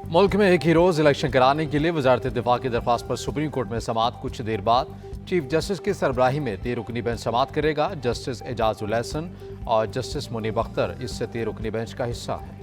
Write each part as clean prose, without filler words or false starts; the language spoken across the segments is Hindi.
मुल्क में एक ही रोज़ इलेक्शन कराने के लिए वजारत दिफा की दरख्वास्त पर सुप्रीम कोर्ट में समाअत कुछ देर बाद चीफ जस्टिस की सरबराही में 13 रुकनी बेंच समाअत करेगा। जस्टिस एजाजुल एहसन और जस्टिस मुनीब अख्तर इससे 13 रुकनी बेंच का हिस्सा है।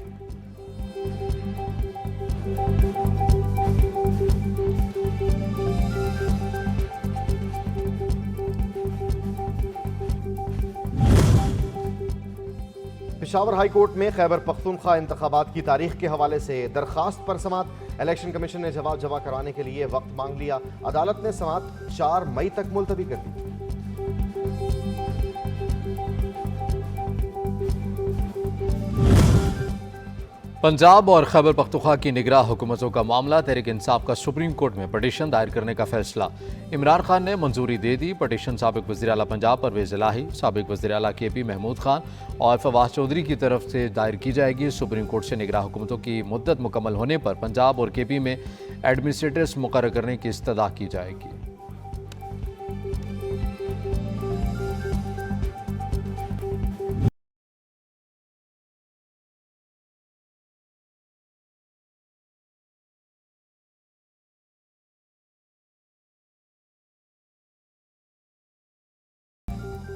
पेशावर हाई कोर्ट में खैबर पख्तूनख्वा इंतखाबात की तारीख के हवाले से दरखास्त पर समाअत। इलेक्शन कमीशन ने जवाब जमा करवाने के लिए वक्त मांग लिया। अदालत ने समाअत 4 मई तक मुलतवी कर दी। पंजाब और खैबर पख्तूनख्वा की निगरां हुकूमतों का मामला। तहरीक इंसाफ का सुप्रीम कोर्ट में पटिशन दायर करने का फैसला। इमरान खान ने मंजूरी दे दी। पटिशन साबिक वज़ीर आला पंजाब परवेज़ इलाही, साबिक वज़ीर आला KP महमूद खान और फवाद चौधरी की तरफ से दायर की जाएगी। सुप्रीम कोर्ट से निगरां हुकूमतों की मुद्दत मुकम्मल होने पर पंजाब और KP में एडमिनिस्ट्रेटर्स मुकर्रर करने की इस्तदा की जाएगी।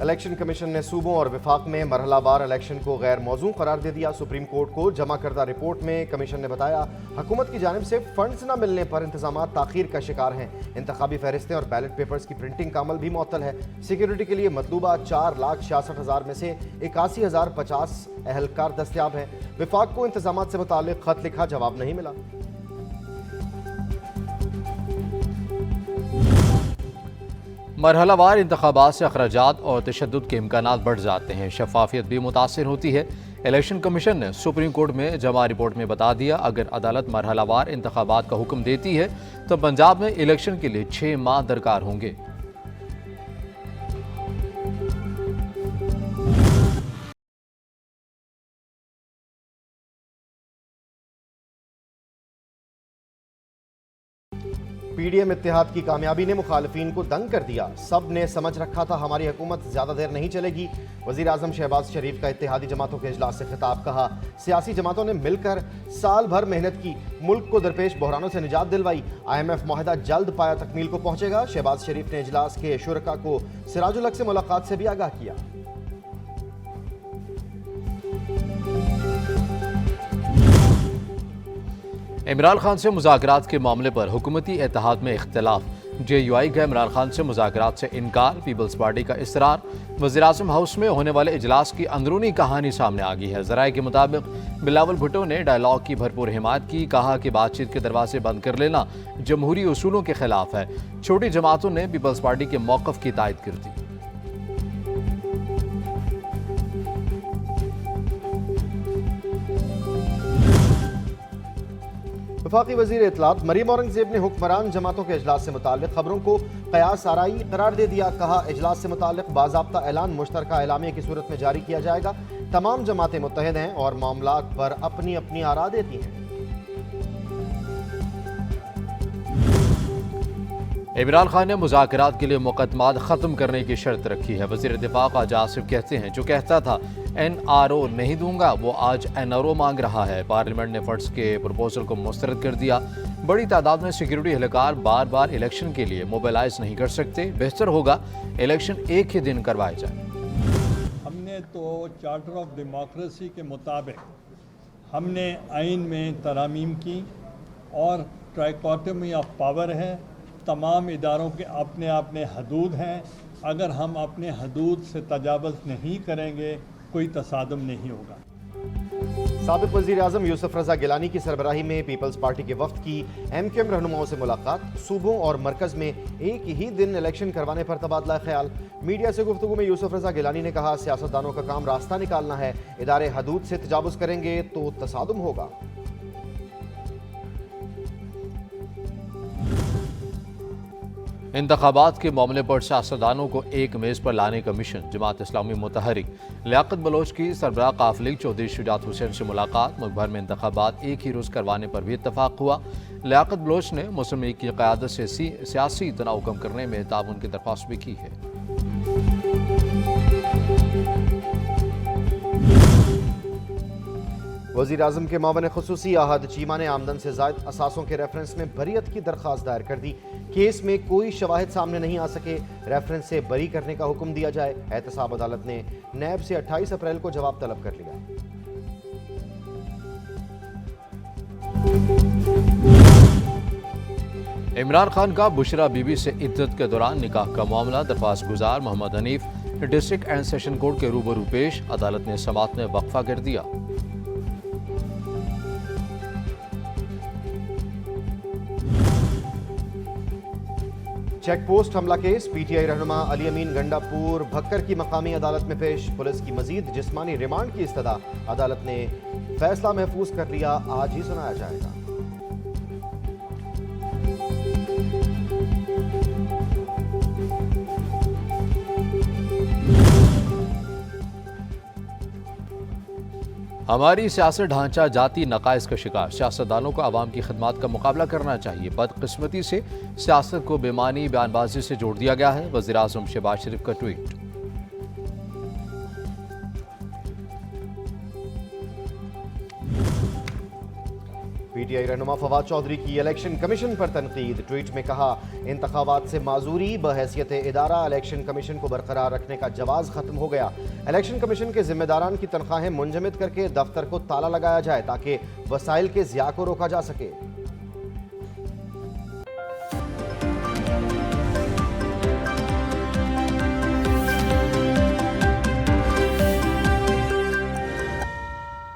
इलेक्शन कमीशन ने सूबों और विफाक में मरहलावार इलेक्शन को गैर मौजू करार दे दिया। सुप्रीम कोर्ट को जमा करदा रिपोर्ट में कमीशन ने बताया, हुकूमत की जानिब से फंड्स न मिलने पर इंतजाम ताखीर का शिकार हैं। इंतखाबी फहरिस्तें और बैलेट पेपर्स की प्रिंटिंग का अमल भी मुअत्तल है। सिक्योरिटी के लिए मतलूबा 4,66,000 में से 81,050 एहलकार दस्तियाब हैं। विफाक को इंतजाम से मुताल्लिक खत लिखा, जवाब नहीं मिला। मरहलावार इंतखाबात से अखराजात और तशद्दुद के इम्कानात बढ़ जाते हैं, शफाफियत भी मुतासिर होती है। इलेक्शन कमीशन ने सुप्रीम कोर्ट में जमा रिपोर्ट में बता दिया, अगर अदालत मरहलावार इंतखाबात का हुक्म देती है तो पंजाब में इलेक्शन के लिए 6 माह दरकार होंगे। PDM इत्तेहाद की कामयाबी ने मुखालिफिन को दंग कर दिया। सब ने समझ रखा था हमारी हुकूमत ज्यादा देर नहीं चलेगी। वजीर आजम शहबाज शरीफ का इत्तेहादी जमातों के इजलास से खिताब। कहा, सियासी जमातों ने मिलकर साल भर मेहनत की, मुल्क को दरपेश बहरानों से निजात दिलवाई। IMF माहिदा जल्द पाया तकमील को पहुंचेगा। शहबाज शरीफ ने इजलास के शुरका को सिराजुल हक से मुलाकात से भी आगाह किया। इमरान खान से मुज़ाकरात के मामले पर हुकूमती इत्तेहाद में इख्तिलाफ। JUI का इमरान खान से मुज़ाकरात से इनकार, पीपल्स पार्टी का इसरार। वज़ीर आज़म हाउस में होने वाले इजलास की अंदरूनी कहानी सामने आ गई है। ज़राए के मुताबिक बिलावल भुट्टो ने डायलॉग की भरपूर हिमायत की। कहा कि बातचीत के दरवाजे बंद कर लेना जमहूरी उसूलों के खिलाफ है। छोटी जमातों ने पीपल्स पार्टी के मौक़िफ़ की तायद कर दी। वफाकी वज़ीर इत्तलात मरीम औरंगज़ेब ने हुक्मरान जमातों के इजलास से मुताल्लिक़ खबरों को क़यास आराई करार दे दिया। कहा, इजलास से मुताल्लिक़ बाज़ाब्ता ऐलान मुश्तरका एलामिया की सूरत में जारी किया जाएगा। तमाम जमातें मुत्तहिद हैं और मामलात पर अपनी अपनी आरा देती हैं। इमरान खान ने मुज़ाकरात के लिए मुकदमात ख़त्म करने की शर्त रखी है। वज़ीर दिफा क़ाजी आसिफ कहते हैं, जो कहता था NRO नहीं दूंगा वो आज NRO मांग रहा है। पार्लियामेंट ने फंड्स के प्रपोजल को मुस्तरद कर दिया। बड़ी तादाद में सिक्योरिटी एहलकार बार बार इलेक्शन के लिए मोबिलाइज नहीं कर सकते। बेहतर होगा इलेक्शन एक ही दिन करवाए जाए। हमने तो चार्टर ऑफ डेमोक्रेसी के मुताबिक हमने आइन में तरामीम की और ट्राइकोटमी ऑफ पावर है। तमाम इदारों के अपने अपने हदूद हैं। अगर हम अपने हदूद से तजावज़ नहीं करेंगे कोई तसादम नहीं होगा। साबिक़ वज़ीर आज़म यूसुफ रज़ा गिलानी की सरबराही में पीपल्स पार्टी के वफ़द की MQM रहनुमाओं से मुलाकात। सूबों और मरकज़ में एक ही दिन इलेक्शन करवाने पर तबादला ख्याल। मीडिया से गुफ्तगू में यूसुफ रज़ा गिलानी ने कहा, सियासतदानों का काम रास्ता निकालना है। इदारे हदूद से तजावुज़ करेंगे तो तसादुम होगा। इंतखाबात के मामले पर सियासतदानों को एक मेज़ पर लाने का मिशन। जमात इस्लामी मुतहरिक लियाकत बलोच की सरबराह काफ लीग चौधरी शुजात हुसैन से मुलाकात। मुल्क भर में इंतखाबात एक ही रोज़ करवाने पर भी इत्तफाक हुआ। लियाकत बलोच ने मुस्लिम लीग की क़यादत से सियासी तनाव कम करने में ताउन की दरख्वास्त भी की है। वज़ीर आज़म के मावन खुसूसी आहद चीमा ने आमदन से ज़ायद असासों के रेफरेंस में बरीयत की दरख्वास्त दायर कर दी। केस में कोई शवाहिद सामने नहीं आ सके, रेफरेंस से बरी करने का हुक्म दिया जाए। एहतसाब अदालत ने नैब से 28 अप्रैल को जवाब तलब कर लिया। इमरान खान का बुशरा बीबी से इद्दत के दौरान निकाह का मामला, दरख्वास्त गुजार Mohammad Hanif district and session court के रूबरू पेश। अदालत ने समाअत में वक्फा कर दिया। चेक पोस्ट हमला केस, पीटीआई रहनुमा अली अमीन गंडापुर भक्कर की मकामी अदालत में पेश। पुलिस की मजीद जिस्मानी रिमांड की इस्तदा, अदालत ने फैसला महफूज कर लिया, आज ही सुनाया जाएगा। हमारी सियासत ढांचा जाती नकाइस का शिकार, सियासतदानों को आवाम की खिदमत का मुकाबला करना चाहिए। बदकिस्मती से सियासत को बेमानी बयानबाजी से जोड़ दिया गया है। वज़ीर आज़म शहबाज शरीफ का ट्वीट। पीटीआई रहनुमा फवाद चौधरी की इलेक्शन कमीशन पर तनकीद, ट्वीट में कहा इंतखाबात से माजूरी बहैसियत इदारा इलेक्शन कमीशन को बरकरार रखने का जवाज़ खत्म हो गया। इलेक्शन कमीशन के जिम्मेदारान की तनख्वाहें मुंजमद करके दफ्तर को ताला लगाया जाए ताकि वसाइल के ज़िया को रोका जा सके।